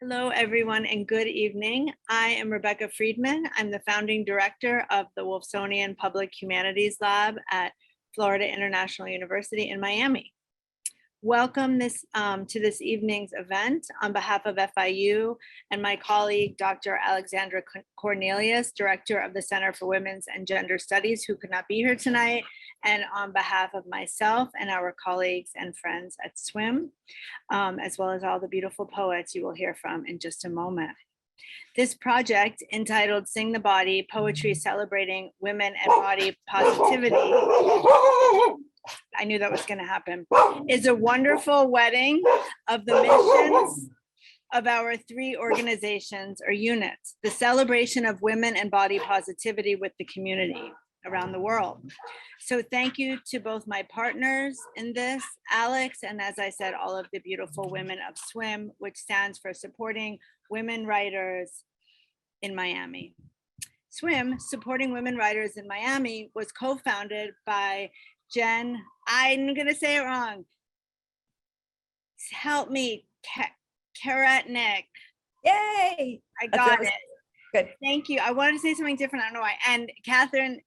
Hello, everyone, and good evening. I am Rebecca Friedman. I'm the founding director of the Wolfsonian Public Humanities Lab at Florida International University in Miami. Welcome to this evening's event on behalf of FIU and my colleague, Dr. Alexandra Cornelius, director of the Center for Women's and Gender Studies, who could not be here tonight, and on behalf of myself and our colleagues and friends at SWWIM, as well as all the beautiful poets you will hear from in just a moment. This project, entitled Sing the Body, Poetry Celebrating Women and Body Positivity, I knew that was going to happen, is a wonderful wedding of the missions of our three organizations or units, the celebration of women and body positivity with the community around the world. So thank you to both my partners in this, Alex, and as I said, all of the beautiful women of SWWIM, which stands for Supporting Women Writers in Miami. SWWIM, Supporting Women Writers in Miami, was co-founded by Jen, I'm gonna say it wrong. Help me, Karatnik. Yay! I got it. Good. Thank you. I wanted to say something different. I don't know why. And Catherine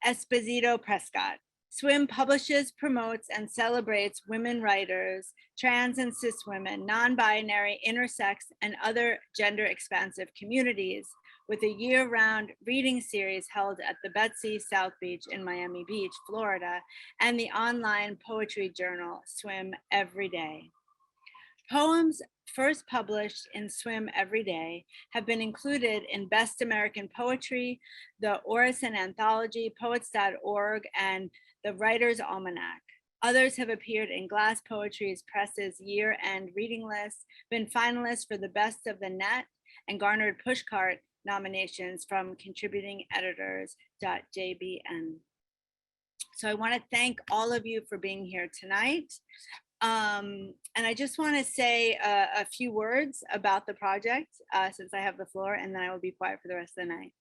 Esposito Prescott. SWWIM publishes, promotes, and celebrates women writers, trans and cis women, non-binary, intersex, and other gender-expansive communities with a year-round reading series held at the Betsy South Beach in Miami Beach, Florida, and the online poetry journal, SWWIM Every Day. Poems first published in SWWIM Every Day have been included in Best American Poetry, the Orison Anthology, Poets.org, and the Writer's Almanac. Others have appeared in Glass Poetry's Press's year-end reading list, been finalists for the Best of the Net, and garnered pushcart nominations from contributing editors.jbn. So I want to thank all of you for being here tonight. And I just want to say a few words about the project since I have the floor, and then I will be quiet for the rest of the night.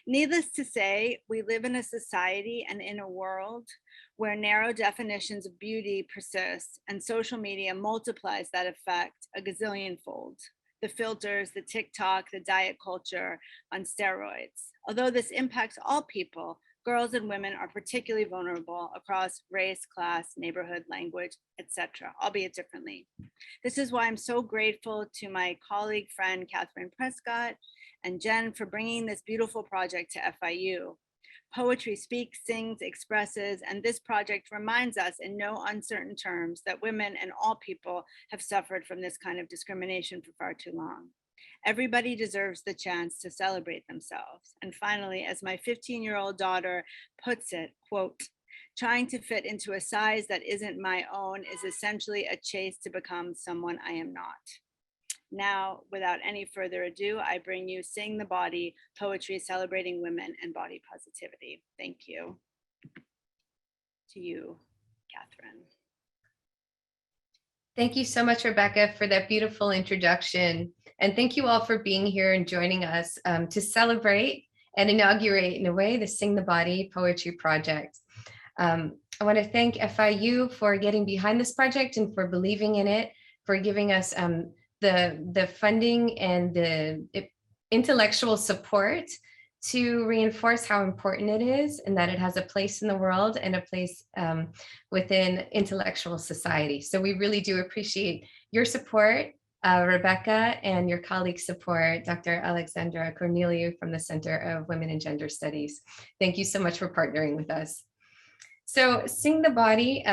Needless to say, we live in a society and in a world where narrow definitions of beauty persist, and social media multiplies that effect a gazillion-fold. The filters, the TikTok, the diet culture on steroids. Although this impacts all people, girls and women are particularly vulnerable across race, class, neighborhood, language, etc., albeit differently. This is why I'm so grateful to my colleague, friend, Catherine Prescott, and Jen for bringing this beautiful project to FIU. Poetry speaks, sings, expresses, and this project reminds us in no uncertain terms that women and all people have suffered from this kind of discrimination for far too long. Everybody deserves the chance to celebrate themselves. And finally, as my 15-year-old daughter puts it, quote, trying to fit into a size that isn't my own is essentially a chase to become someone I am not. Now, without any further ado, I bring you Sing the Body, Poetry Celebrating Women and Body Positivity. Thank you. To you, Catherine. Thank you so much, Rebecca, for that beautiful introduction. And thank you all for being here and joining us to celebrate and inaugurate, in a way, the Sing the Body Poetry Project. I want to thank FIU for getting behind this project and for believing in it, for giving us the funding and the intellectual support to reinforce how important it is and that it has a place in the world and a place within intellectual society. So we really do appreciate your support, Rebecca, and your colleagues' support, Dr. Alexandra Corneliu from the Center of Women and Gender Studies. Thank you so much for partnering with us. So Sing the Body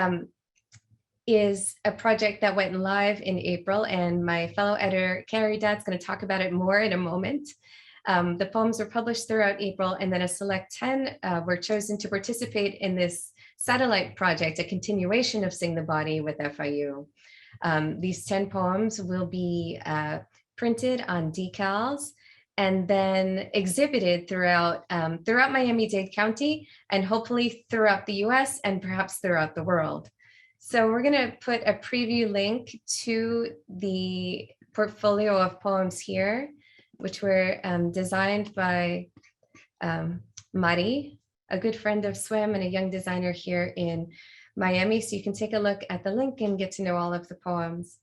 is a project that went live in April, and my fellow editor, Carrie Dad's going to talk about it more in a moment. The poems were published throughout April, and then a select 10 were chosen to participate in this satellite project, a continuation of Sing the Body with FIU. These 10 poems will be printed on decals and then exhibited throughout Miami-Dade County and hopefully throughout the US and perhaps throughout the world. So we're going to put a preview link to the portfolio of poems here, which were designed by Mari, a good friend of SWWIM and a young designer here in Miami. So you can take a look at the link and get to know all of the poems.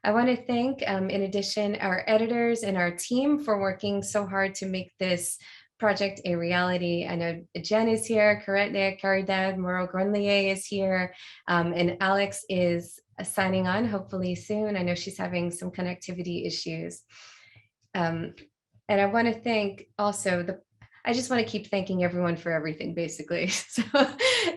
I want to thank, in addition, our editors and our team for working so hard to make this project a reality. I know Jen is here, Karetnik, Karidad, Moro Grunlier is here, and Alex is signing on hopefully soon. I know she's having some connectivity issues. And I want to thank also I just want to keep thanking everyone for everything, basically. So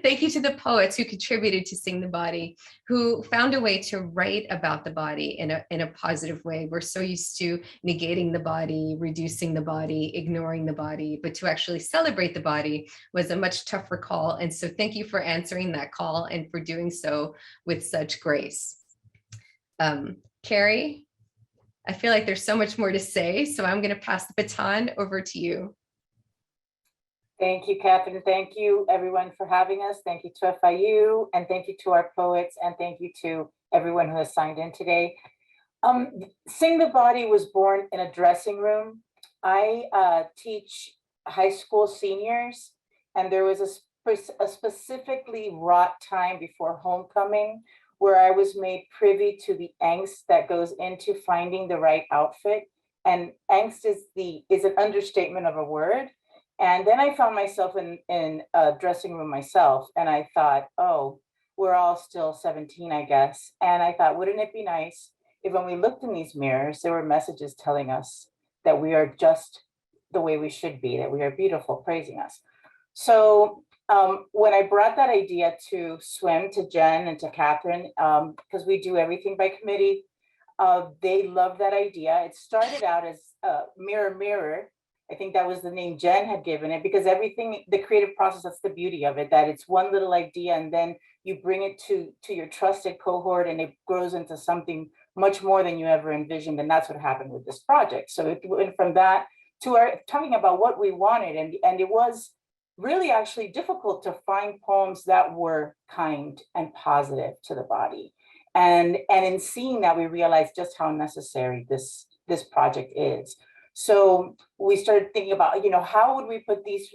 thank you to the poets who contributed to Sing the Body, who found a way to write about the body in a positive way. We're so used to negating the body, reducing the body, ignoring the body, but to actually celebrate the body was a much tougher call. And so thank you for answering that call and for doing so with such grace. Carrie, I feel like there's so much more to say, so I'm going to pass the baton over to you. Thank you, Catherine. Thank you, everyone, for having us. Thank you to FIU, and thank you to our poets, and thank you to everyone who has signed in today. Sing the Body was born in a dressing room. I teach high school seniors, and there was a specifically wrought time before homecoming where I was made privy to the angst that goes into finding the right outfit. And angst is an understatement of a word. And then I found myself in a dressing room myself, and I thought, oh, we're all still 17, I guess. And I thought, wouldn't it be nice if when we looked in these mirrors, there were messages telling us that we are just the way we should be, that we are beautiful, praising us. So when I brought that idea to SWWIM, to Jen and to Catherine, because we do everything by committee, they loved that idea. It started out as Mirror, Mirror. I think that was the name Jen had given it, because everything, the creative process, that's the beauty of it, that it's one little idea and then you bring it to your trusted cohort and it grows into something much more than you ever envisioned. And that's what happened with this project. So it went from that to our talking about what we wanted. And it was really actually difficult to find poems that were kind and positive to the body. And in seeing that, we realized just how necessary this project is. So we started thinking about, how would we put these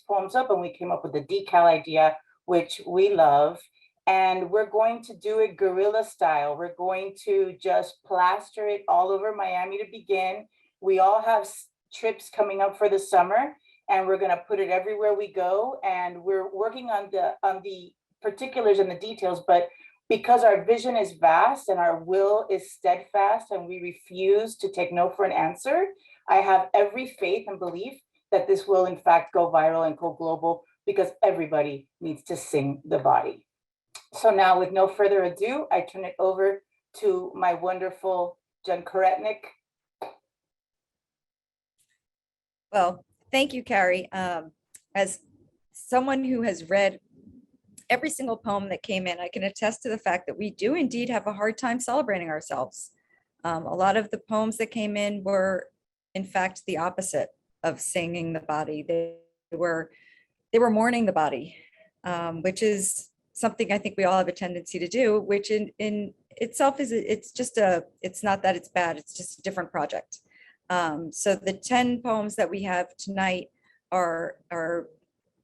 poems up? And we came up with the decal idea, which we love. And we're going to do it guerrilla style. We're going to just plaster it all over Miami to begin. We all have trips coming up for the summer, and we're going to put it everywhere we go. And we're working on the particulars and the details, but because our vision is vast and our will is steadfast and we refuse to take no for an answer, I have every faith and belief that this will in fact go viral and go global, because everybody needs to sing the body. So now, with no further ado, I turn it over to my wonderful Jen Karetnik. Well, thank you, Carrie. As someone who has read every single poem that came in, I can attest to the fact that we do indeed have a hard time celebrating ourselves. A lot of the poems that came in were, in fact, the opposite of singing the body. They were mourning the body, which is something I think we all have a tendency to do, which in itself it's not that it's bad, it's just a different project. So the 10 poems that we have tonight are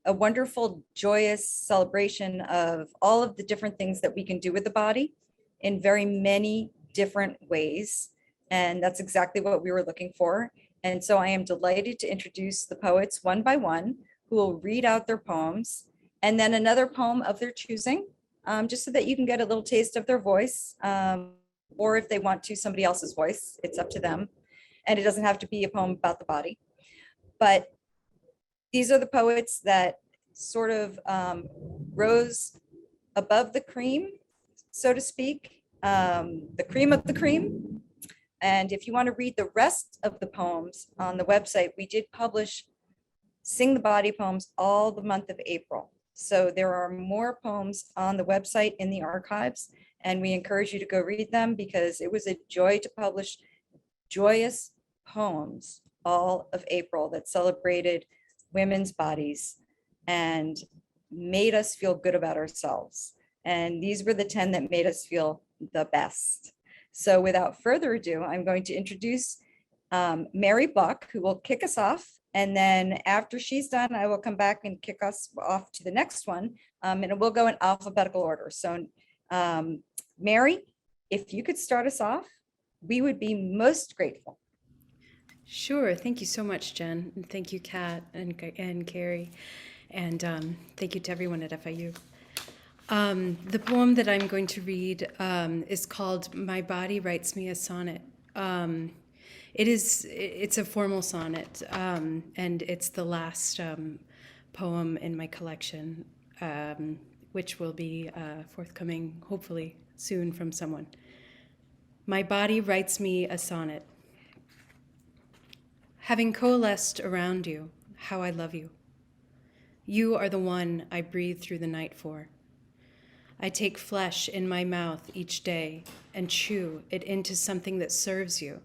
a wonderful, joyous celebration of all of the different things that we can do with the body in very many different ways. And that's exactly what we were looking for. And so I am delighted to introduce the poets one by one, who will read out their poems, and then another poem of their choosing, just so that you can get a little taste of their voice, or if they want to, somebody else's voice, it's up to them. And it doesn't have to be a poem about the body. But these are the poets that sort of rose above the cream, so to speak, the cream of the cream. And if you want to read the rest of the poems on the website, we did publish Sing the Body poems all the month of April. So there are more poems on the website in the archives, and we encourage you to go read them, because it was a joy to publish joyous poems all of April that celebrated women's bodies and made us feel good about ourselves. And these were the 10 that made us feel the best. So without further ado, I'm going to introduce Mary Buck, who will kick us off. And then after she's done, I will come back and kick us off to the next one. And we'll go in alphabetical order. So Mary, if you could start us off, we would be most grateful. Sure. Thank you so much, Jen. And thank you, Kat and Carrie. And thank you to everyone at FIU. The poem that I'm going to read is called My Body Writes Me a Sonnet. It's a formal sonnet, and it's the last poem in my collection, which will be forthcoming, hopefully, soon from someone. My body writes me a sonnet. Having coalesced around you, how I love you. You are the one I breathe through the night for. I take flesh in my mouth each day and chew it into something that serves you,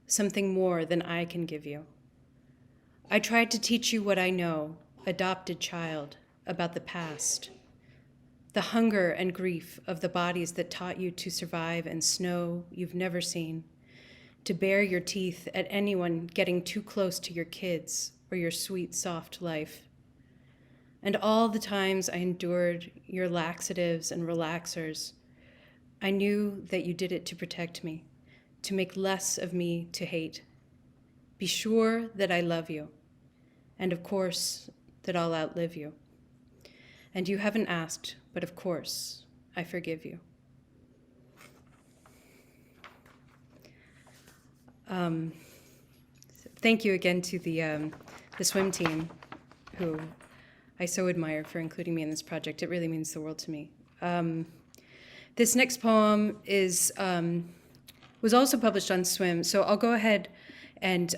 something more than I can give you. I tried to teach you what I know, adopted child, about the past. The hunger and grief of the bodies that taught you to survive in snow you've never seen, to bare your teeth at anyone getting too close to your kids or your sweet, soft life. And all the times I endured your laxatives and relaxers, I knew that you did it to protect me, to make less of me to hate. Be sure that I love you, and of course, that I'll outlive you. And you haven't asked, but of course, I forgive you. Thank you again to the SWIM team, who I so admire for including me in this project. It really means the world to me. This next poem was also published on SWIM, so I'll go ahead and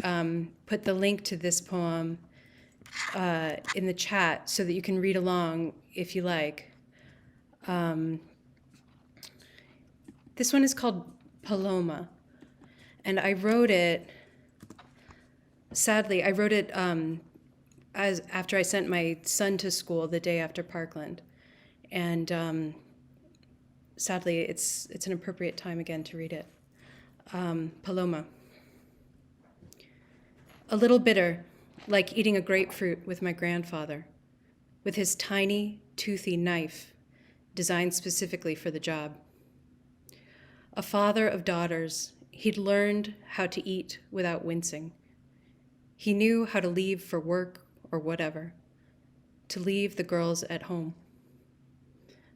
put the link to this poem in the chat so that you can read along if you like. This one is called Paloma, and I wrote it, sadly, I wrote it after I sent my son to school the day after Parkland. And sadly, it's an appropriate time again to read it. Paloma. A little bitter, like eating a grapefruit with my grandfather, with his tiny, toothy knife designed specifically for the job. A father of daughters, he'd learned how to eat without wincing. He knew how to leave for work or whatever, to leave the girls at home.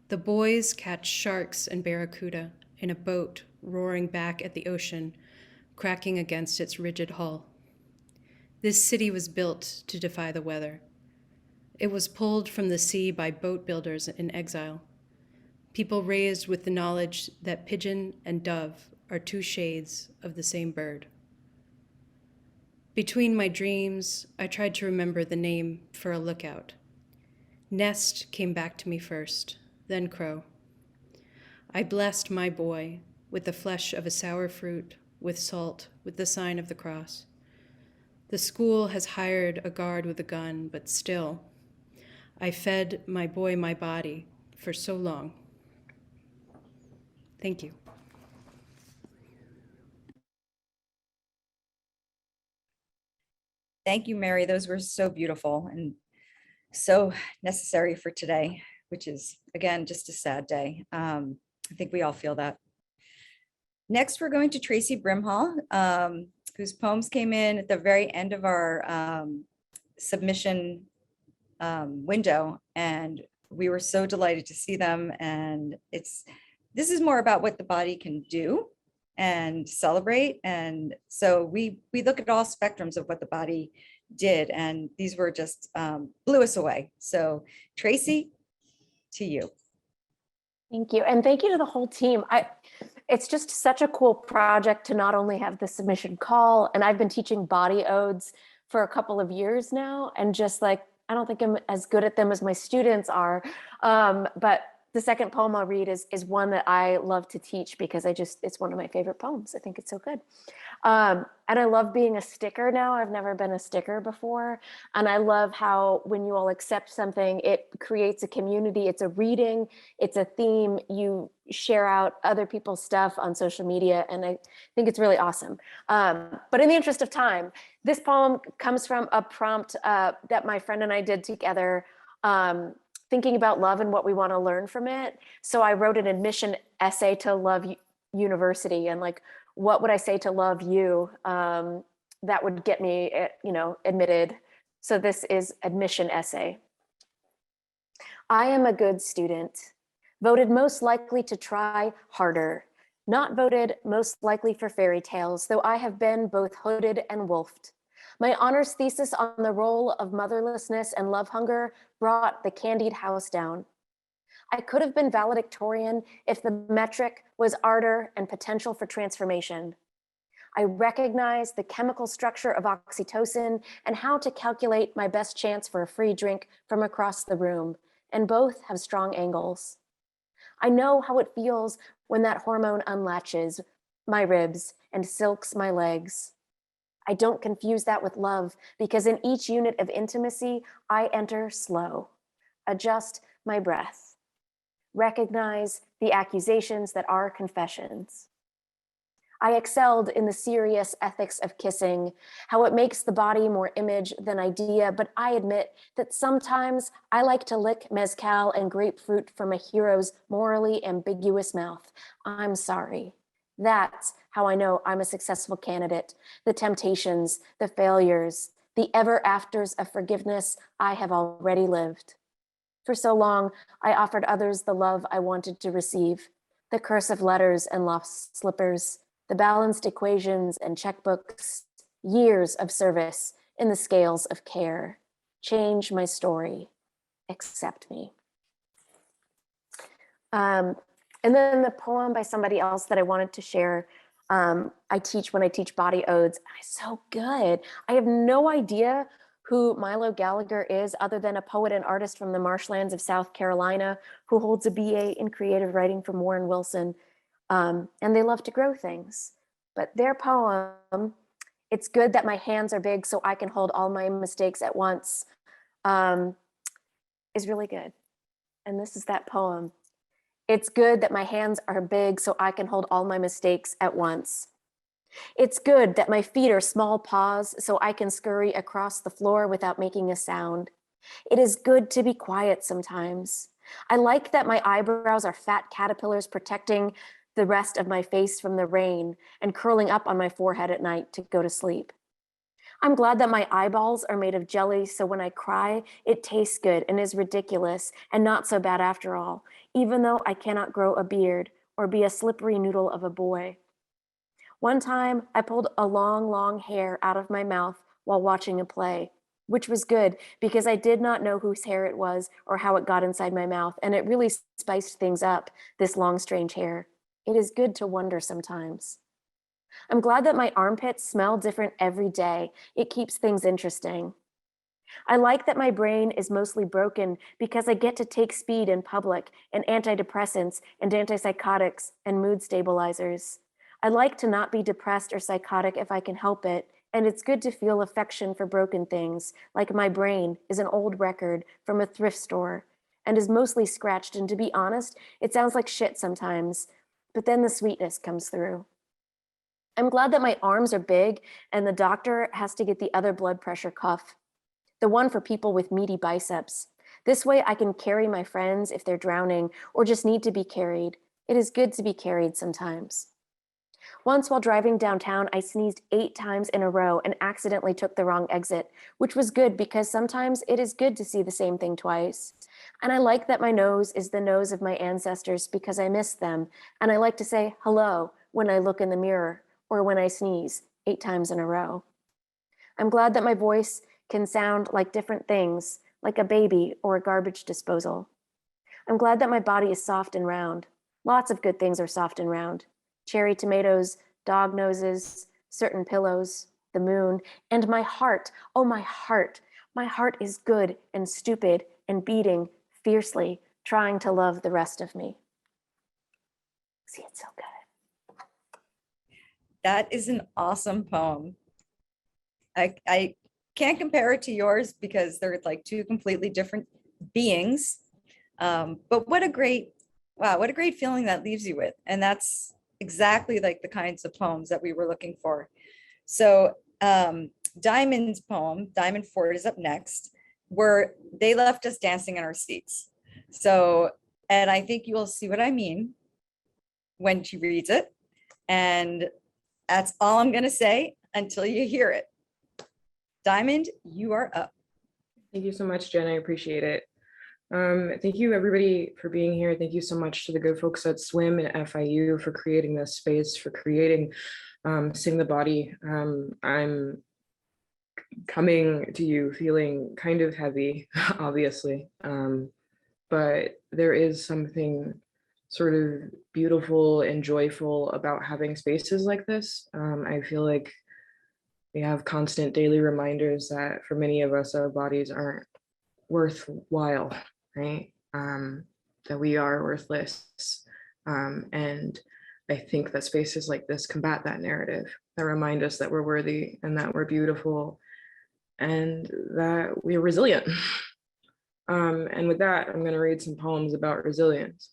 The boys catch sharks and barracuda in a boat roaring back at the ocean, cracking against its rigid hull. This city was built to defy the weather. It was pulled from the sea by boat builders in exile, people raised with the knowledge that pigeon and dove are two shades of the same bird. Between my dreams, I tried to remember the name for a lookout. Nest came back to me first, then crow. I blessed my boy with the flesh of a sour fruit, with salt, with the sign of the cross. The school has hired a guard with a gun, but still, I fed my boy my body for so long. Thank you. Thank you, Mary. Those were so beautiful and so necessary for today, which is, again, just a sad day. I think we all feel that. Next, we're going to Tracy Brimhall, whose poems came in at the very end of our submission window, and we were so delighted to see them. And this is more about what the body can do and celebrate. And so we look at all spectrums of what the body did, and these were just blew us away. So Tracy, to you. Thank you. And thank you to the whole team. It's just such a cool project to not only have the submission call, and I've been teaching body odes for a couple of years now, and just like, I don't think I'm as good at them as my students are, but the second poem I'll read is one that I love to teach because it's one of my favorite poems. I think it's so good. And I love being a sticker now. I've never been a sticker before. And I love how when you all accept something, it creates a community. It's a reading, it's a theme. You share out other people's stuff on social media. And I think it's really awesome. But in the interest of time, this poem comes from a prompt that my friend and I did together, thinking about love and what we want to learn from it. So I wrote an admission essay to love university, and like, what would I say to love you that would get me, admitted. So this is admission essay. I am a good student, voted most likely to try harder, not voted most likely for fairy tales, though I have been both hooded and wolfed. My honors thesis on the role of motherlessness and love hunger brought the candied house down. I could have been valedictorian if the metric was ardor and potential for transformation. I recognize the chemical structure of oxytocin and how to calculate my best chance for a free drink from across the room, and both have strong angles. I know how it feels when that hormone unlatches my ribs and silks my legs. I don't confuse that with love, because in each unit of intimacy, I enter slow, adjust my breath, recognize the accusations that are confessions. I excelled in the serious ethics of kissing, how it makes the body more image than idea, but I admit that sometimes I like to lick mezcal and grapefruit from a hero's morally ambiguous mouth. I'm sorry. That's how I know I'm a successful candidate. The temptations, the failures, the ever afters of forgiveness I have already lived. For so long, I offered others the love I wanted to receive, the curse of letters and lost slippers, the balanced equations and checkbooks, years of service in the scales of care. Change my story, accept me. And then the poem by somebody else that I wanted to share, when I teach body odes, and it's so good. I have no idea who Milo Gallagher is, other than a poet and artist from the marshlands of South Carolina who holds a BA in creative writing from Warren Wilson. And they love to grow things. But their poem, "It's good that my hands are big so I can hold all my mistakes at once," is really good. And this is that poem. It's good that my hands are big so I can hold all my mistakes at once. It's good that my feet are small paws so I can scurry across the floor without making a sound. It is good to be quiet sometimes. I like that my eyebrows are fat caterpillars protecting the rest of my face from the rain and curling up on my forehead at night to go to sleep. I'm glad that my eyeballs are made of jelly, so when I cry, it tastes good and is ridiculous and not so bad after all, even though I cannot grow a beard or be a slippery noodle of a boy. One time, I pulled a long, long hair out of my mouth while watching a play, which was good because I did not know whose hair it was or how it got inside my mouth, and it really spiced things up, this long, strange hair. It is good to wonder sometimes. I'm glad that my armpits smell different every day. It keeps things interesting. I like that my brain is mostly broken because I get to take speed in public and antidepressants and antipsychotics and mood stabilizers. I like to not be depressed or psychotic if I can help it, and it's good to feel affection for broken things, like my brain is an old record from a thrift store and is mostly scratched, and to be honest, it sounds like shit sometimes, but then the sweetness comes through. I'm glad that my arms are big and the doctor has to get the other blood pressure cuff, the one for people with meaty biceps. This way I can carry my friends if they're drowning or just need to be carried. It is good to be carried sometimes. Once while driving downtown, I sneezed 8 times in a row and accidentally took the wrong exit, which was good because sometimes it is good to see the same thing twice. And I like that my nose is the nose of my ancestors because I miss them. And I like to say hello when I look in the mirror or when I sneeze 8 times in a row. I'm glad that my voice can sound like different things, like a baby or a garbage disposal. I'm glad that my body is soft and round. Lots of good things are soft and round. Cherry tomatoes, dog noses, certain pillows, the moon, and my heart. Oh, my heart. My heart is good and stupid and beating fiercely, trying to love the rest of me. See, it's so good. That is an awesome poem. I can't compare it to yours because they're like 2 completely different beings. But what a great feeling that leaves you with. And that's exactly like the kinds of poems that we were looking for. So Diamond's poem, Diamond Ford, is up next, where they left us dancing in our seats. So, and I think you will see what I mean when she reads it. And that's all I'm going to say until you hear it. Diamond, you are up. Thank you so much, Jen. I appreciate it. Thank you everybody for being here. Thank you so much to the good folks at SWWIM and FIU for creating this space, for creating Sing the Body. I'm coming to you feeling kind of heavy, obviously, but there is something sort of beautiful and joyful about having spaces like this. I feel like we have constant daily reminders that for many of us, our bodies aren't worthwhile, right? That we are worthless. And I think that spaces like this combat that narrative, that remind us that we're worthy and that we're beautiful and that we're resilient. And with that, I'm gonna read some poems about resilience.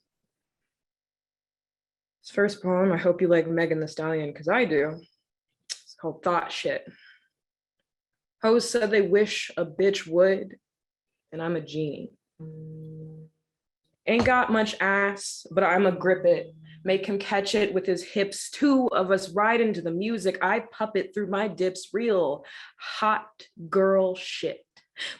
This first poem, I hope you like Megan Thee Stallion, because I do. It's called Thought Shit. Hoes said they wish a bitch would, and I'm a genie. Ain't got much ass, but I'ma grip it. Make him catch it with his hips. Two of us ride into the music. I puppet through my dips. Real hot girl shit.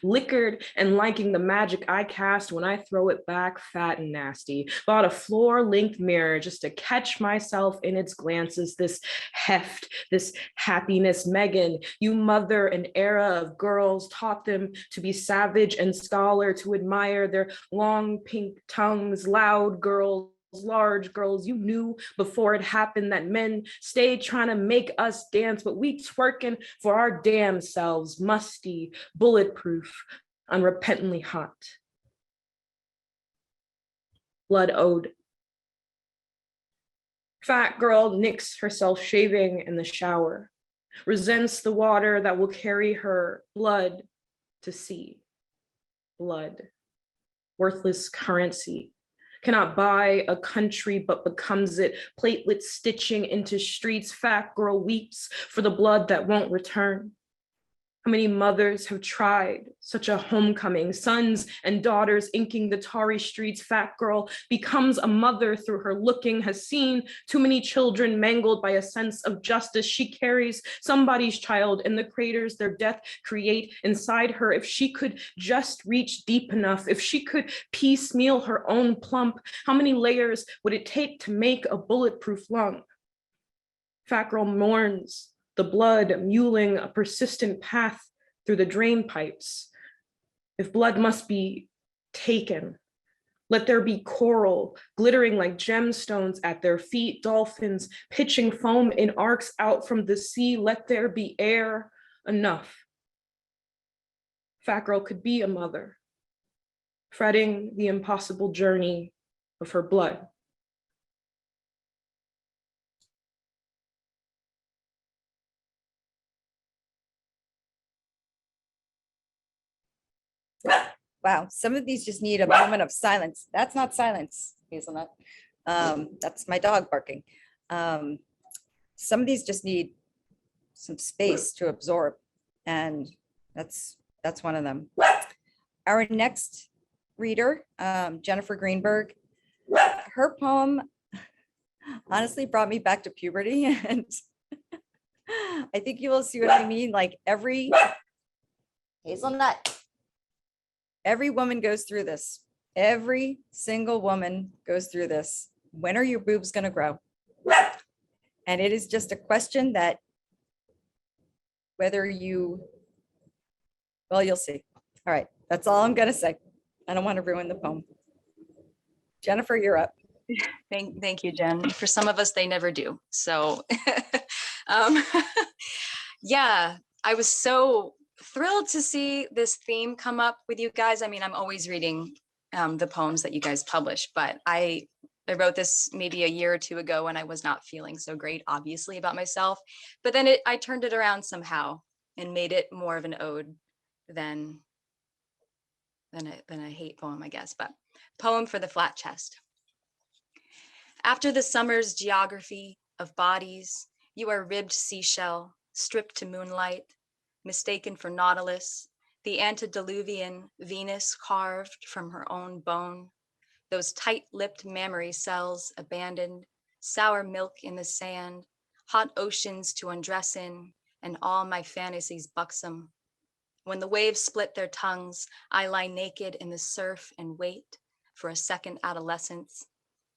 Liquored and liking the magic I cast when I throw it back fat and nasty. Bought a floor-length mirror just to catch myself in its glances. This heft, this happiness. Megan, you mother an era of girls, taught them to be savage and scholar, to admire their long pink tongues. Loud girls, large girls, you knew before it happened that men stayed trying to make us dance, but we twerking for our damn selves, musty, bulletproof, unrepentantly hot. Blood ode. Fat girl nicks herself shaving in the shower, resents the water that will carry her blood to sea. Blood, worthless currency. Cannot buy a country, but becomes it. Platelets stitching into streets. Fat girl weeps for the blood that won't return. How many mothers have tried such a homecoming? Sons and daughters inking the tarry streets. Fat girl becomes a mother through her looking, has seen too many children mangled by a sense of justice. She carries somebody's child in the craters their death create inside her. If she could just reach deep enough, if she could piecemeal her own plump, how many layers would it take to make a bulletproof lung? Fat girl mourns the blood muling a persistent path through the drain pipes. If blood must be taken, let there be coral glittering like gemstones at their feet, dolphins pitching foam in arcs out from the sea. Let there be air enough. Fat girl could be a mother, fretting the impossible journey of her blood. Wow, some of these just need a moment of silence. That's not silence, Hazelnut. That's my dog barking. Some of these just need some space to absorb, and that's one of them. Our next reader, Jennifer Greenberg, her poem honestly brought me back to puberty, and I think you will see what I mean. Like Hazelnut. Every woman goes through this. Every single woman goes through this. When are your boobs going to grow? And it is just a question that whether you, well, you'll see. All right, that's all I'm going to say. I don't want to ruin the poem. Jennifer, you're up. Thank you, Jen. For some of us, they never do. So yeah, I was so thrilled to see this theme come up with you guys. I mean, I'm always reading the poems that you guys publish, but I wrote this maybe a year or two ago when I was not feeling so great, obviously, about myself. But then I turned it around somehow and made it more of an ode than a hate poem, I guess. But poem for the flat chest. After the summer's geography of bodies, you are ribbed seashell, stripped to moonlight, mistaken for Nautilus, the antediluvian Venus carved from her own bone, those tight-lipped mammary cells abandoned, sour milk in the sand, hot oceans to undress in, and all my fantasies buxom. When the waves split their tongues, I lie naked in the surf and wait for a second adolescence,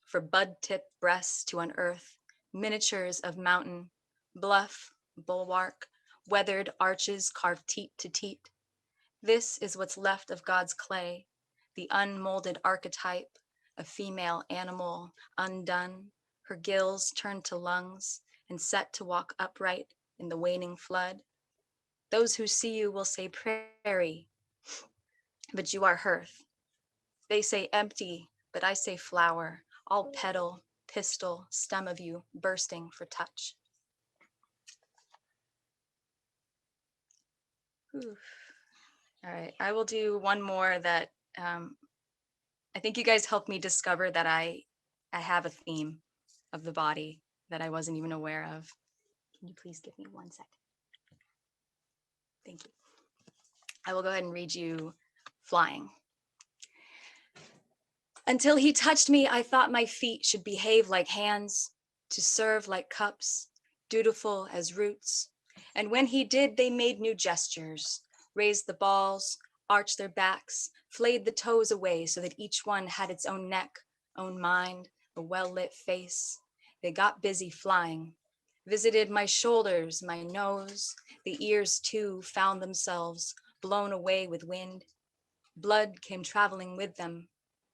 for bud-tipped breasts to unearth, miniatures of mountain, bluff, bulwark, weathered arches carved teat to teat. This is what's left of God's clay, the unmolded archetype, a female animal undone, her gills turned to lungs and set to walk upright in the waning flood. Those who see you will say prairie, but you are hearth. They say empty, but I say flower, all petal, pistil, stem of you bursting for touch. Whew. All right, I will do one more that I think you guys helped me discover that I have a theme of the body that I wasn't even aware of. Can you please give me 1 second? Thank you. I will go ahead and read you Flying. Until he touched me, I thought my feet should behave like hands, to serve like cups, dutiful as roots. And when he did, they made new gestures, raised the balls, arched their backs, flayed the toes away so that each one had its own neck, own mind, a well-lit face. They got busy flying, visited my shoulders, my nose. The ears too found themselves blown away with wind. Blood came traveling with them,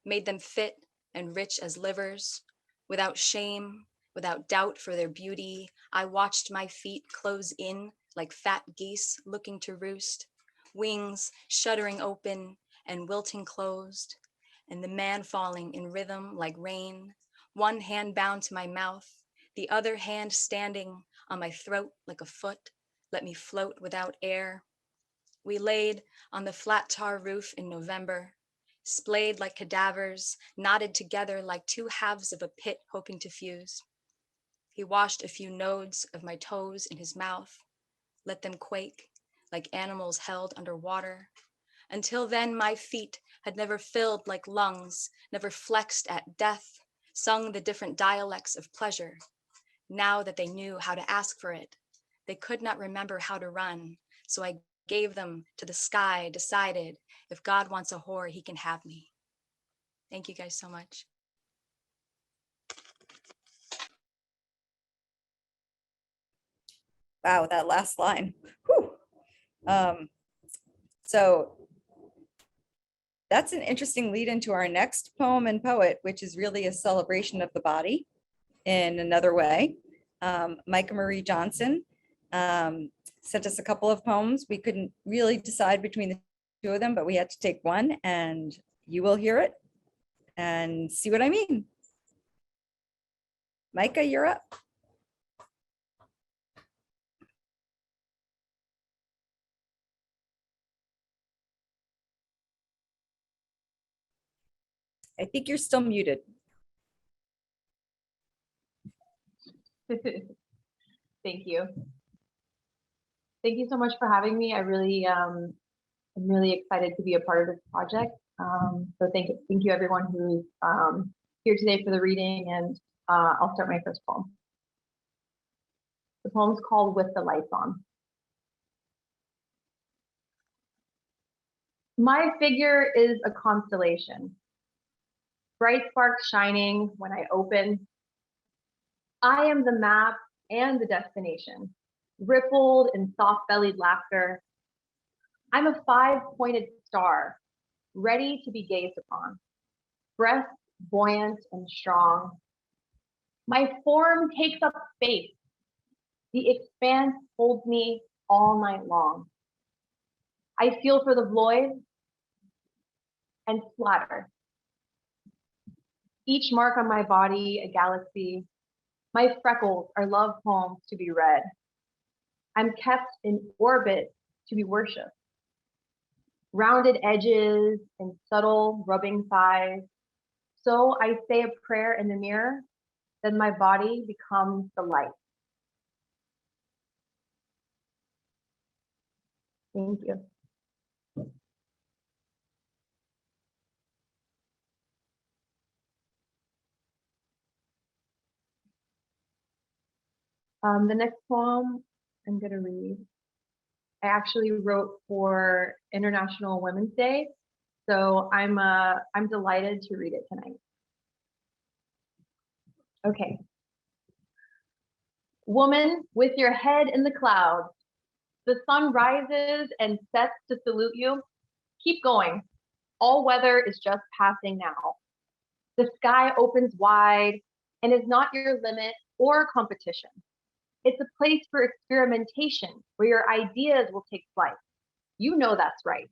made them fit and rich as livers. Without shame, without doubt for their beauty, I watched my feet close in like fat geese looking to roost, wings shuddering open and wilting closed, and the man falling in rhythm like rain, one hand bound to my mouth, the other hand standing on my throat like a foot, let me float without air. We laid on the flat tar roof in November, splayed like cadavers, knotted together like two halves of a pit hoping to fuse. He washed a few nodes of my toes in his mouth, let them quake like animals held underwater. Until then, my feet had never filled like lungs, never flexed at death, sung the different dialects of pleasure. Now that they knew how to ask for it, they could not remember how to run, so I gave them to the sky, decided if God wants a whore, he can have me. Thank you guys so much. Wow, that last line. Whew. So that's an interesting lead into our next poem and poet, which is really a celebration of the body in another way. Micah Marie Johnson sent us a couple of poems. We couldn't really decide between the two of them, but we had to take one, and you will hear it and see what I mean. Micah, you're up. I think you're still muted. Thank you. Thank you so much for having me. I'm really excited to be a part of this project. So thank you everyone who's here today for the reading, and I'll start my first poem. The poem's called With the Lights On. My figure is a constellation. Bright sparks shining when I open. I am the map and the destination, rippled in soft-bellied laughter. I'm a five-pointed star, ready to be gazed upon, breath buoyant and strong. My form takes up space. The expanse holds me all night long. I feel for the void and flatter. Each mark on my body, a galaxy. My freckles are love poems to be read. I'm kept in orbit to be worshipped. Rounded edges and subtle rubbing thighs. So I say a prayer in the mirror, then my body becomes the light. Thank you. The next poem I'm going to read, I actually wrote for International Women's Day, so I'm delighted to read it tonight. Okay. Woman, with your head in the clouds, the sun rises and sets to salute you. Keep going. All weather is just passing now. The sky opens wide and is not your limit or competition. It's a place for experimentation where your ideas will take flight. You know that's right.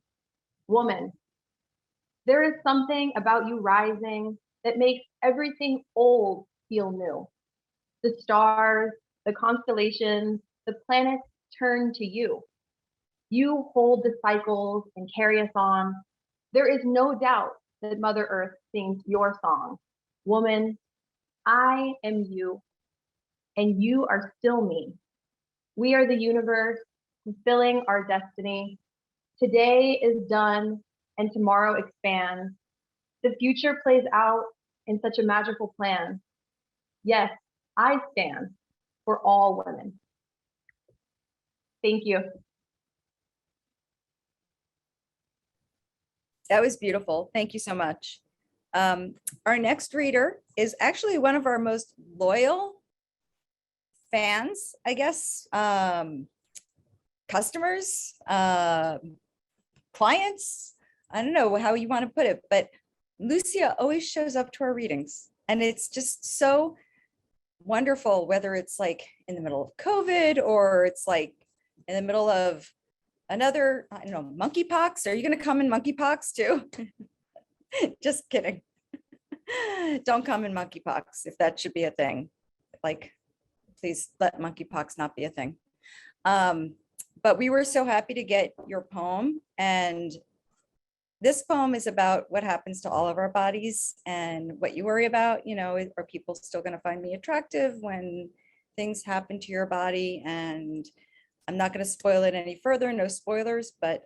Woman, there is something about you rising that makes everything old feel new. The stars, the constellations, the planets turn to you. You hold the cycles and carry us on. There is no doubt that Mother Earth sings your song. Woman, I am you, and you are still me. We are the universe, fulfilling our destiny. Today is done, and tomorrow expands. The future plays out in such a magical plan. Yes, I stand for all women. Thank you. That was beautiful. Thank you so much. Our next reader is actually one of our most loyal fans, I guess, customers, clients. I don't know how you want to put it, but Lucia always shows up to our readings, and it's just so wonderful, whether it's like in the middle of COVID or it's like in the middle of another, I don't know, monkeypox. Are you going to come in monkeypox too? Just kidding. Don't come in monkeypox if that should be a thing. Like, please let monkeypox not be a thing. But we were so happy to get your poem. And this poem is about what happens to all of our bodies and what you worry about. You know, are people still going to find me attractive when things happen to your body? And I'm not going to spoil it any further, no spoilers, but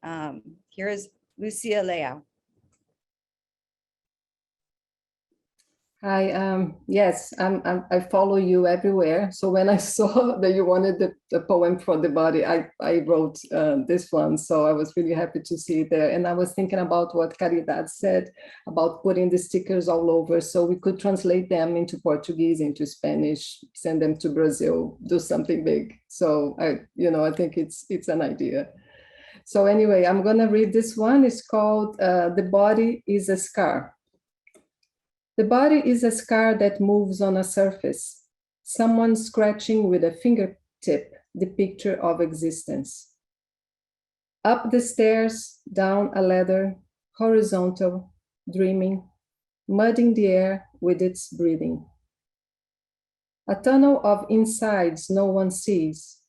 here is Lucia Leia. Hi, yes, I follow you everywhere. So when I saw that you wanted the poem for the body, I wrote this one. So I was really happy to see it there. And I was thinking about what Caridad said about putting the stickers all over so we could translate them into Portuguese, into Spanish, send them to Brazil, do something big. So I think it's an idea. So anyway, I'm gonna read this one. It's called The Body is a Scar. The body is a scar that moves on a surface, someone scratching with a fingertip the picture of existence. Up the stairs, down a ladder, horizontal, dreaming, mudding the air with its breathing. A tunnel of insides no one sees,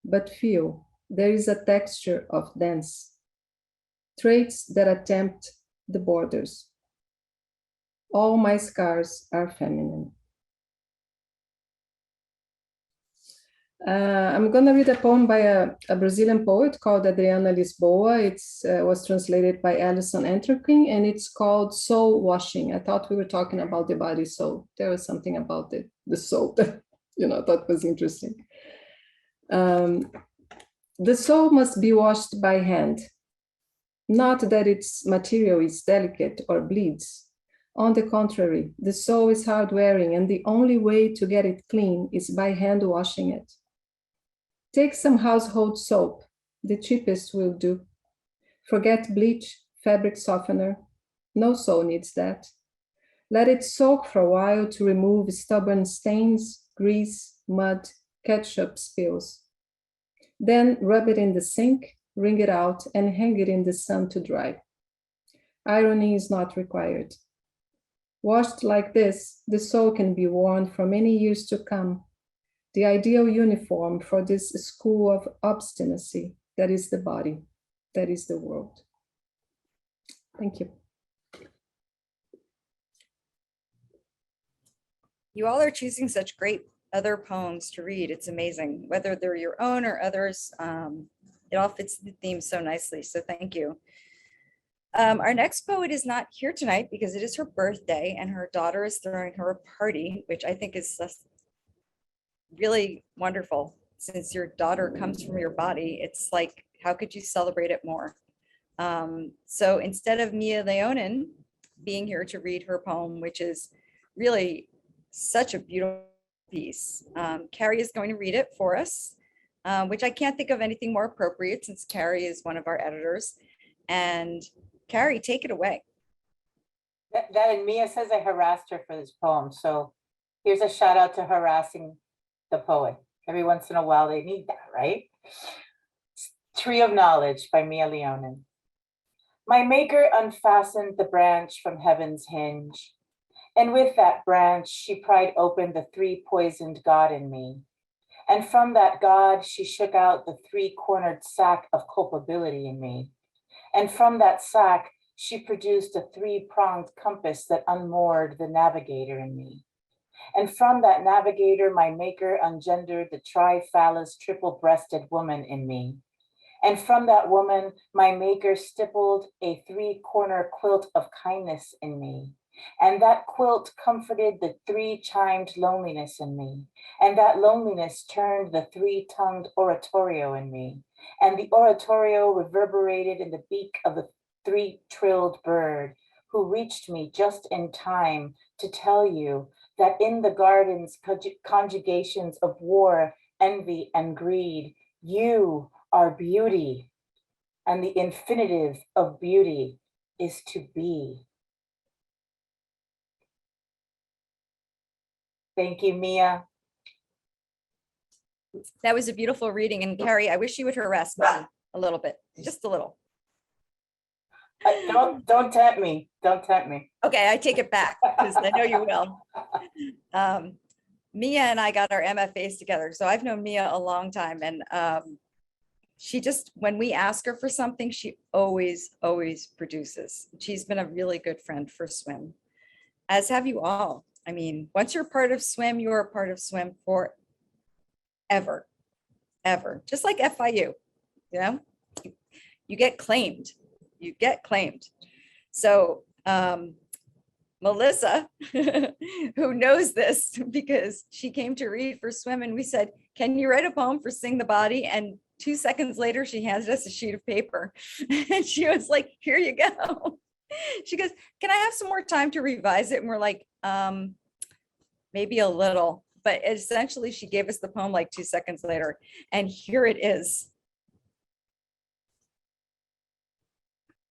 but feel there is a texture of dance, traits that attempt the borders. All my scars are feminine. I'm going to read a poem by a Brazilian poet called Adriana Lisboa. It was translated by Alison Enterking, and it's called Soul Washing. I thought we were talking about the body, so there was something about the soul that I thought was interesting. The soul must be washed by hand, not that its material is delicate or bleeds. On the contrary, the soul is hard-wearing, and the only way to get it clean is by hand washing it. Take some household soap, the cheapest will do. Forget bleach, fabric softener. No soul needs that. Let it soak for a while to remove stubborn stains, grease, mud, ketchup spills. Then rub it in the sink, wring it out, and hang it in the sun to dry. Ironing is not required. Washed like this, the soul can be worn for many years to come. The ideal uniform for this school of obstinacy, that is the body, that is the world. Thank you. You all are choosing such great other poems to read. It's amazing, whether they're your own or others. It all fits the theme so nicely, so thank you. Our next poet is not here tonight because it is her birthday and her daughter is throwing her a party, which I think is really wonderful. Since your daughter comes from your body, it's like, how could you celebrate it more? So instead of Mia Leonin being here to read her poem, which is really such a beautiful piece, Carrie is going to read it for us, which I can't think of anything more appropriate since Carrie is one of our editors. And Carrie, take it away. That and Mia says I harassed her for this poem. So here's a shout out to harassing the poet. Every once in a while they need that, right? Tree of Knowledge by Mia Leonin. My maker unfastened the branch from heaven's hinge, and with that branch she pried open the three-poisoned God in me. And from that God she shook out the three-cornered sack of culpability in me. And from that sack she produced a three-pronged compass that unmoored the navigator in me. And from that navigator my maker ungendered the tri-phallus triple-breasted woman in me. And from that woman, my maker stippled a three-corner quilt of kindness in me. And that quilt comforted the three-chimed loneliness in me. And that loneliness turned the three-tongued oratorio in me. And the oratorio reverberated in the beak of the three-trilled bird, who reached me just in time to tell you that in the garden's conjugations of war, envy, and greed, you are beauty, and the infinitive of beauty is to be. Thank you, Mia. That was a beautiful reading. And Carrie, I wish you would harass me a little bit, just a little. Don't tempt me. Don't tempt me. Okay, I take it back because I know you will. Mia and I got our MFAs together, so I've known Mia a long time, and she just, when we ask her for something, she always produces. She's been a really good friend for SWWIM, as have you all. I mean, once you're part of SWWIM, you're a part of SWWIM forever, ever. Just like FIU, you know, you get claimed. You get claimed. So Melissa, who knows this because she came to read for SWWIM, and we said, can you write a poem for Sing the Body? And 2 seconds later, she handed us a sheet of paper and she was like, here you go. She goes, can I have some more time to revise it? And we're like, maybe a little, but essentially she gave us the poem like 2 seconds later, and here it is.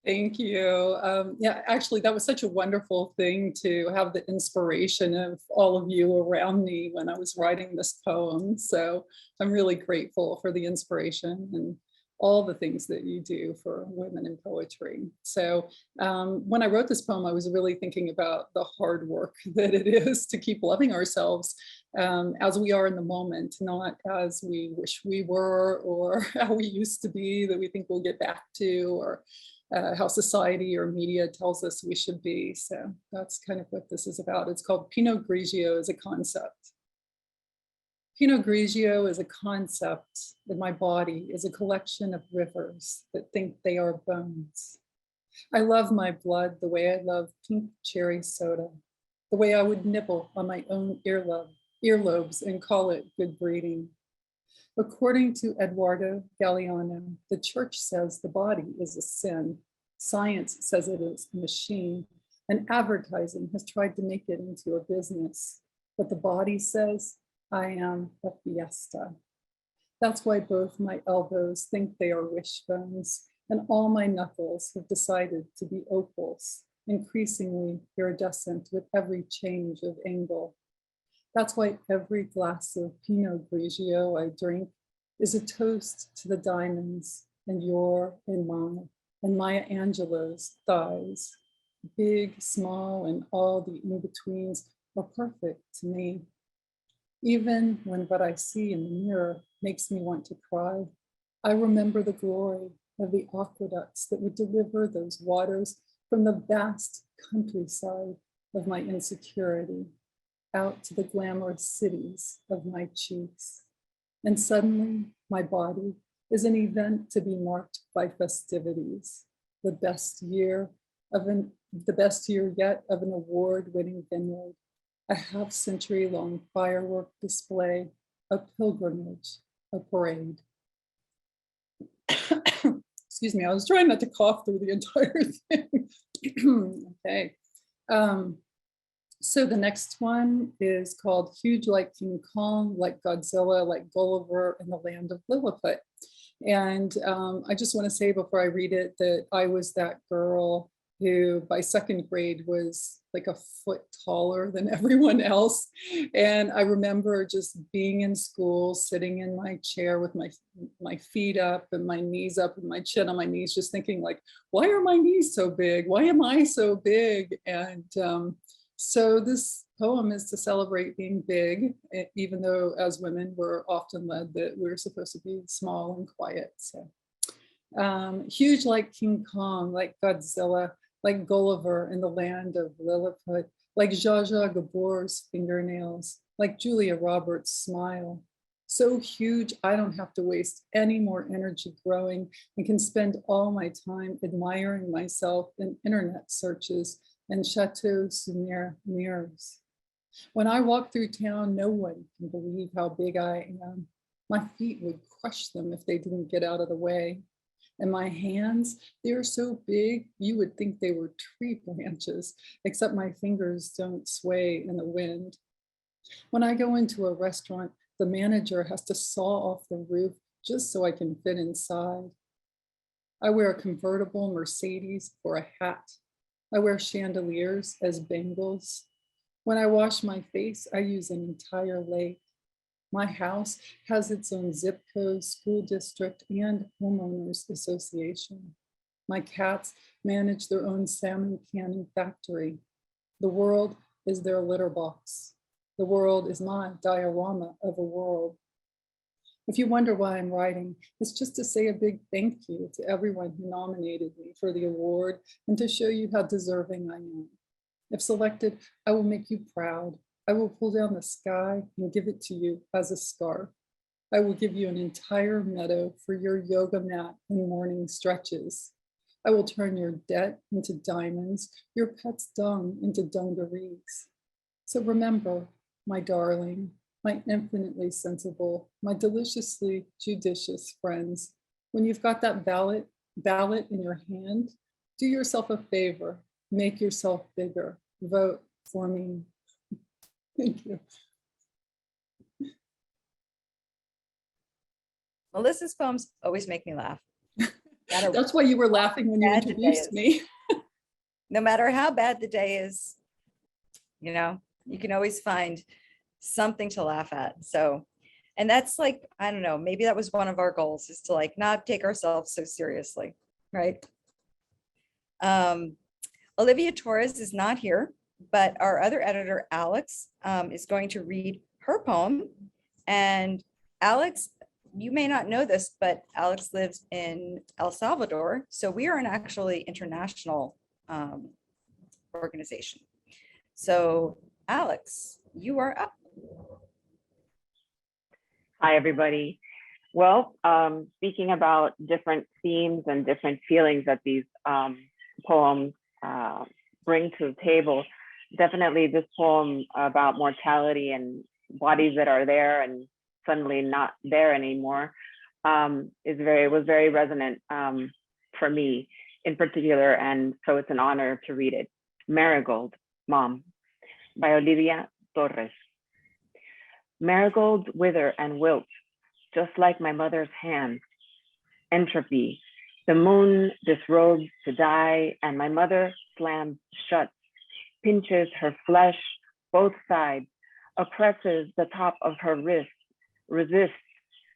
Thank you. Yeah, actually, that was such a wonderful thing to have the inspiration of all of you around me when I was writing this poem. So I'm really grateful for the inspiration and all the things that you do for women in poetry. So when I wrote this poem, I was really thinking about the hard work that it is to keep loving ourselves as we are in the moment, not as we wish we were or how we used to be that we think we'll get back to, or how society or media tells us we should be. So that's kind of what this is about. It's called Pinot Grigio as a concept. Pinot Grigio is a concept that my body is a collection of rivers that think they are bones. I love my blood the way I love pink cherry soda, the way I would nibble on my own earlobes and call it good breeding. According to Eduardo Galeano, the church says the body is a sin. Science says it is a machine, and advertising has tried to make it into a business. But the body says, I am a fiesta. That's why both my elbows think they are wishbones, and all my knuckles have decided to be opals, increasingly iridescent with every change of angle. That's why every glass of Pinot Grigio I drink is a toast to the diamonds and your and mine and Maya Angelou's thighs. Big, small, and all the in-betweens are perfect to me. Even when what I see in the mirror makes me want to cry, I remember the glory of the aqueducts that would deliver those waters from the vast countryside of my insecurity out to the glamorous cities of my cheeks. And suddenly my body is an event to be marked by festivities, the best year yet of an award-winning vineyard, a half-century-long firework display, a pilgrimage, a parade. Excuse me, I was trying not to cough through the entire thing. Okay. So the next one is called Huge Like King Kong, Like Godzilla, Like Gulliver in the Land of Lilliput. And I just want to say before I read it that I was that girl who by second grade was like a foot taller than everyone else. And I remember just being in school, sitting in my chair with my feet up and my knees up and my chin on my knees, just thinking like, why are my knees so big? Why am I so big? And so this poem is to celebrate being big, even though as women, we're often led that we're supposed to be small and quiet. So huge like King Kong, like Godzilla, like Gulliver in the land of Lilliput, like Zsa Zsa Gabor's fingernails, like Julia Roberts' smile. So huge, I don't have to waste any more energy growing and can spend all my time admiring myself in internet searches and Chateau Souvenir mirrors. When I walk through town, no one can believe how big I am. My feet would crush them if they didn't get out of the way. And my hands, they are so big, you would think they were tree branches, except my fingers don't sway in the wind. When I go into a restaurant, the manager has to saw off the roof just so I can fit inside. I wear a convertible Mercedes for a hat. I wear chandeliers as bangles. When I wash my face, I use an entire lake. My house has its own zip code, school district, and homeowners association. My cats manage their own salmon canning factory. The world is their litter box. The world is my diorama of a world. If you wonder why I'm writing, it's just to say a big thank you to everyone who nominated me for the award and to show you how deserving I am. If selected, I will make you proud. I will pull down the sky and give it to you as a scarf. I will give you an entire meadow for your yoga mat and morning stretches. I will turn your debt into diamonds, your pet's dung into dungarees. So remember, my darling, my infinitely sensible, my deliciously judicious friends, when you've got that ballot in your hand, do yourself a favor, make yourself bigger, vote for me. Thank you. Melissa's poems always make me laugh. That's why you were laughing when you introduced me. No matter how bad the day is, you know, you can always find something to laugh at. So, and that's like, I don't know, maybe that was one of our goals, is to like not take ourselves so seriously, right? Olivia Torres is not here, but our other editor, Alex, is going to read her poem. And Alex, you may not know this, but Alex lives in El Salvador. So we are an actually international organization. So Alex, you are up. Hi, everybody. Well, speaking about different themes and different feelings that these poems bring to the table, definitely this poem about mortality and bodies that are there and suddenly not there anymore was very resonant for me in particular, and so it's an honor to read it. Marigold, Mom, by Olivia Torres. Marigolds wither and wilt, just like my mother's hand. Entropy, the moon disrobes to die, and my mother slams shut, pinches her flesh, both sides, oppresses the top of her wrist, resists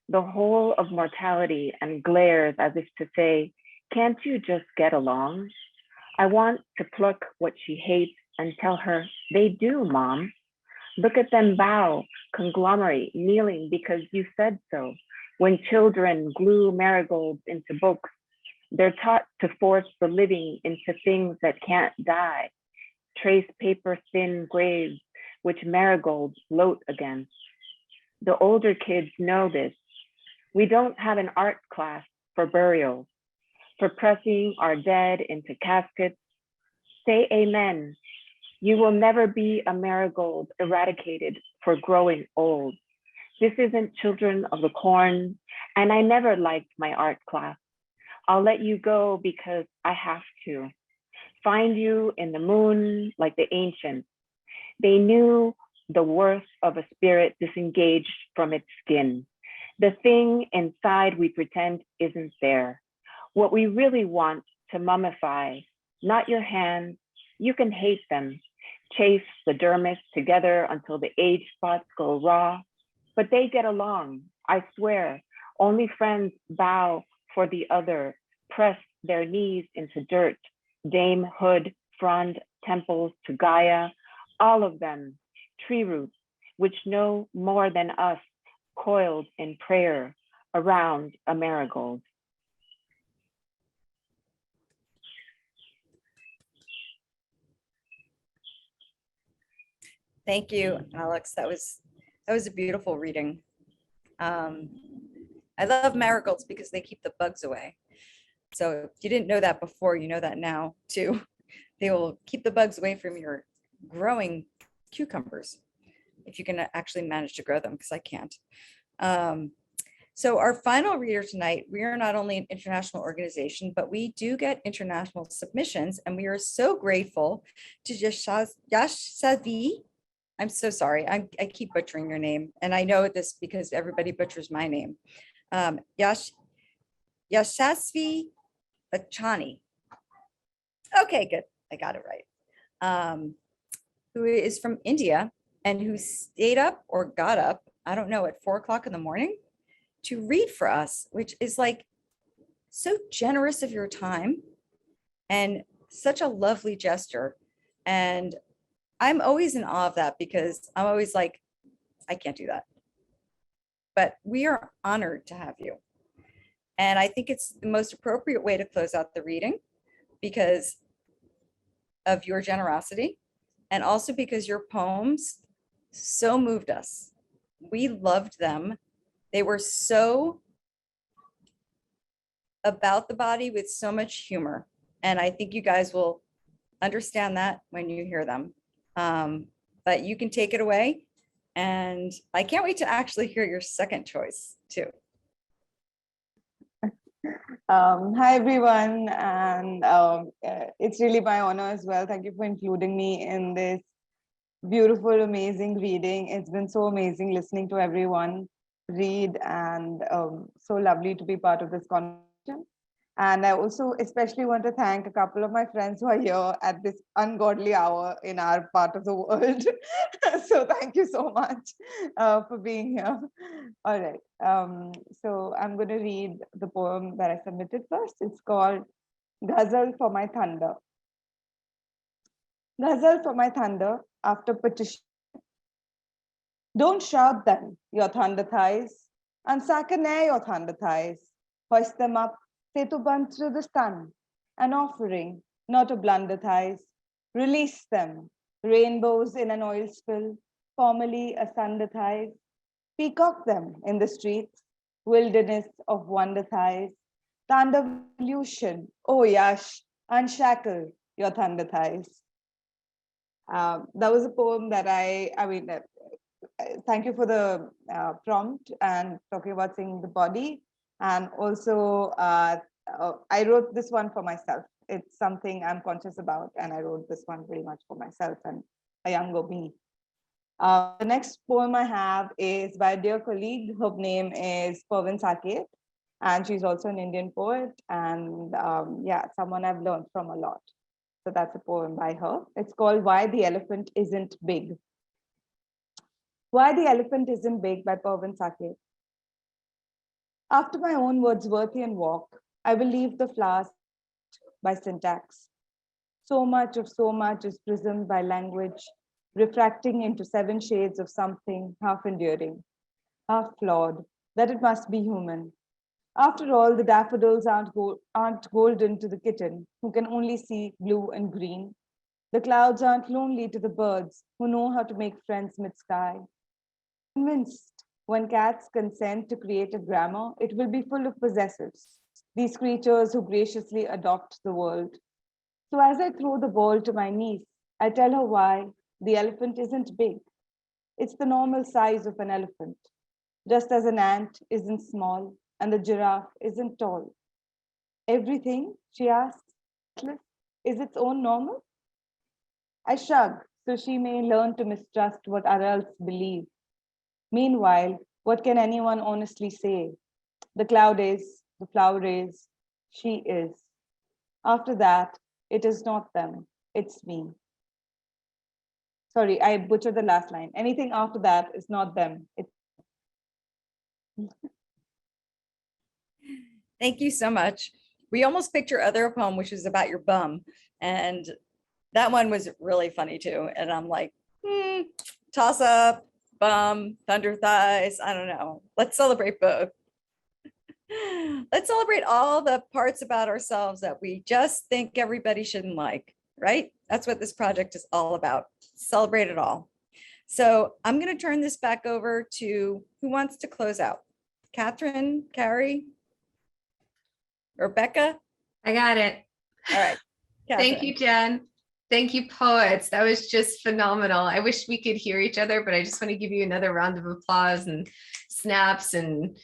the whole of mortality, and glares as if to say, can't you just get along? I want to pluck what she hates and tell her, they do, Mom. Look at them bow, conglomerate, kneeling because you said so. When children glue marigolds into books, they're taught to force the living into things that can't die. Trace paper-thin graves which marigolds float against. The older kids know this. We don't have an art class for burials, for pressing our dead into caskets. Say amen. You will never be a marigold eradicated for growing old. This isn't Children of the Corn, and I never liked my art class. I'll let you go because I have to. Find you in the moon like the ancients. They knew the worth of a spirit disengaged from its skin. The thing inside we pretend isn't there. What we really want to mummify, not your hands, you can hate them. Chase the dermis together until the age spots go raw. But they get along, I swear. Only friends bow for the other, press their knees into dirt. Dame Hood, frond temples to Gaia, all of them, tree roots, which know more than us, coiled in prayer around a marigold. Thank you, Alex. That was a beautiful reading. I love marigolds because they keep the bugs away. So if you didn't know that before, you know that now too. They will keep the bugs away from your growing cucumbers, if you can actually manage to grow them, because I can't. So our final reader tonight, we are not only an international organization, but we do get international submissions, and we are so grateful to Yashsavi. I'm so sorry, I keep butchering your name, and I know this because everybody butchers my name. Yashasvi Bachani. Okay, good, I got it right. Who is from India and who stayed up or got up, I don't know, at 4 o'clock in the morning to read for us, which is like so generous of your time and such a lovely gesture. And I'm always in awe of that because I'm always like, I can't do that. But we are honored to have you. And I think it's the most appropriate way to close out the reading because of your generosity and also because your poems so moved us. We loved them. They were so about the body with so much humor. And I think you guys will understand that when you hear them. But you can take it away. And I can't wait to actually hear your second choice too. Hi, everyone. And it's really my honor as well. Thank you for including me in this beautiful, amazing reading. It's been so amazing listening to everyone read and so lovely to be part of this conversation. And I also especially want to thank a couple of my friends who are here at this ungodly hour in our part of the world. So thank you so much for being here. All right. So I'm going to read the poem that I submitted first. It's called Ghazal for My Thunder. Ghazal for my thunder after petition. Don't shout then, your thunder thighs, and sakanay your thunder thighs. Hoist them up, setuband through the sun, an offering, not a blunder thighs. Release them, rainbows in an oil spill, formerly asunder thighs. Peacock them in the streets, wilderness of wonder thighs. Thunder pollution, oh Yash, unshackle your thunder thighs. That was a poem that thank you for the prompt and talking about seeing the body. And also, I wrote this one for myself. It's something I'm conscious about, and I wrote this one pretty much for myself and a younger me. The next poem I have is by a dear colleague. Her name is Parvin Saket, and she's also an Indian poet, and yeah, someone I've learned from a lot. So that's a poem by her. It's called Why the Elephant Isn't Big. Why the Elephant Isn't Big by Parvin Saket. After my own Wordsworthian walk, I will leave the flowers by syntax. So much is prismed by language, refracting into 7 shades of something half enduring, half flawed, that it must be human. After all, the daffodils aren't golden to the kitten, who can only see blue and green. The clouds aren't lonely to the birds, who know how to make friends mid-sky. Convinced, when cats consent to create a grammar, it will be full of possessors, these creatures who graciously adopt the world. So as I throw the ball to my niece, I tell her why the elephant isn't big. It's the normal size of an elephant. just as an ant isn't small and the giraffe isn't tall. Everything, she asks, is its own normal? I shrug, so she may learn to mistrust what adults believe. Meanwhile, what can anyone honestly say? The cloud is, the flower is, she is. After that, it is not them, it's me. Sorry, I butchered the last line. Anything after that is not them. Thank you so much. We almost picked your other poem, which is about your bum. And that one was really funny too. And I'm like, toss up, bum, thunder thighs. I don't know. Let's celebrate both. Let's celebrate all the parts about ourselves that we just think everybody shouldn't like, right? That's what this project is all about. Celebrate it all. So I'm going to turn this back over to who wants to close out? Catherine, Carrie, Rebecca? I got it. All right. Thank you, Jen. Thank you, poets. That was just phenomenal. I wish we could hear each other, but I just want to give you another round of applause and snaps and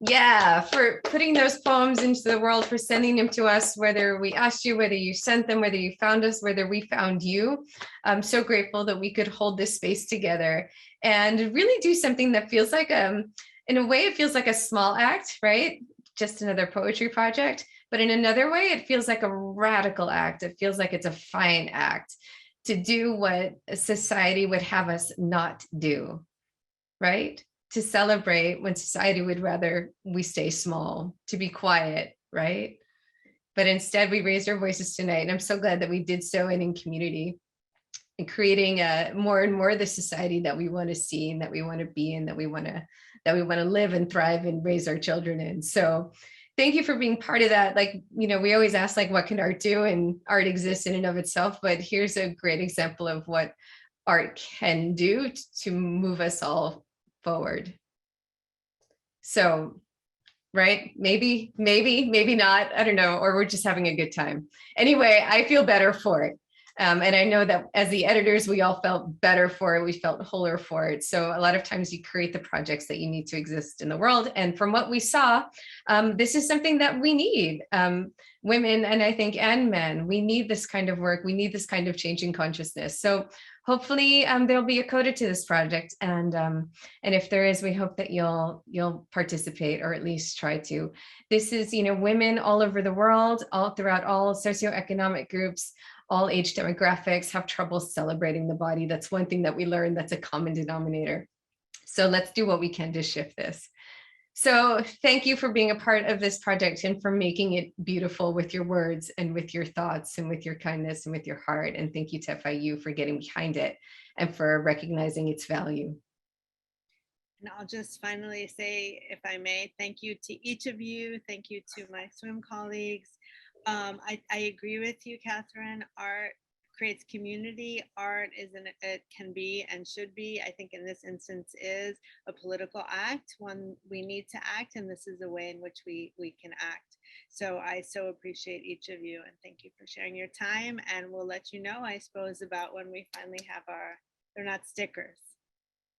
yeah, for putting those poems into the world, for sending them to us, whether we asked you, whether you sent them, whether you found us, whether we found you. I'm so grateful that we could hold this space together and really do something that feels like, in a way, it feels like a small act, right? Just another poetry project. But in another way, it feels like a radical act. It feels like it's a fine act to do what society would have us not do, right? To celebrate when society would rather we stay small, to be quiet, right? But instead we raised our voices tonight. And I'm so glad that we did so and in community and creating more and more the society that we want to see and that we want to be and that we want to live and thrive and raise our children in. So thank you for being part of that. Like, you know, we always ask like, what can art do? And art exists in and of itself, but here's a great example of what art can do to move us all forward. So, right, maybe not, I don't know, or we're just having a good time. Anyway, I feel better for it. And I know that as the editors, we all felt better for it. We felt wholer for it. So a lot of times you create the projects that you need to exist in the world. And from what we saw, this is something that we need. Women, and I think, and men, we need this kind of work. We need this kind of changing consciousness. So hopefully there'll be a coda to this project. And if there is, we hope that you'll participate or at least try to. This is, you know, women all over the world, all throughout all socioeconomic groups, all age demographics have trouble celebrating the body. That's one thing that we learned, that's a common denominator. So let's do what we can to shift this. So thank you for being a part of this project and for making it beautiful with your words and with your thoughts and with your kindness and with your heart. And thank you to FIU for getting behind it and for recognizing its value. And I'll just finally say, if I may, thank you to each of you. Thank you to my SWIM colleagues. I agree with you, Catherine. Art creates community. Art it can be and should be, I think in this instance, is a political act, one we need to act, and this is a way in which we can act. So I so appreciate each of you and thank you for sharing your time, and we'll let you know, I suppose, about when we finally have they're not stickers,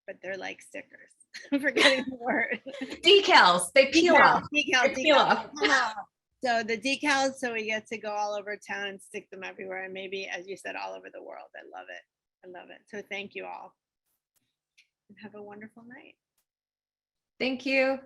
but they're like stickers. I'm forgetting the word. Decals, they peel off. Decals. So the decals, so we get to go all over town and stick them everywhere, and maybe, as you said, all over the world. I love it. I love it. So thank you all. And have a wonderful night. Thank you.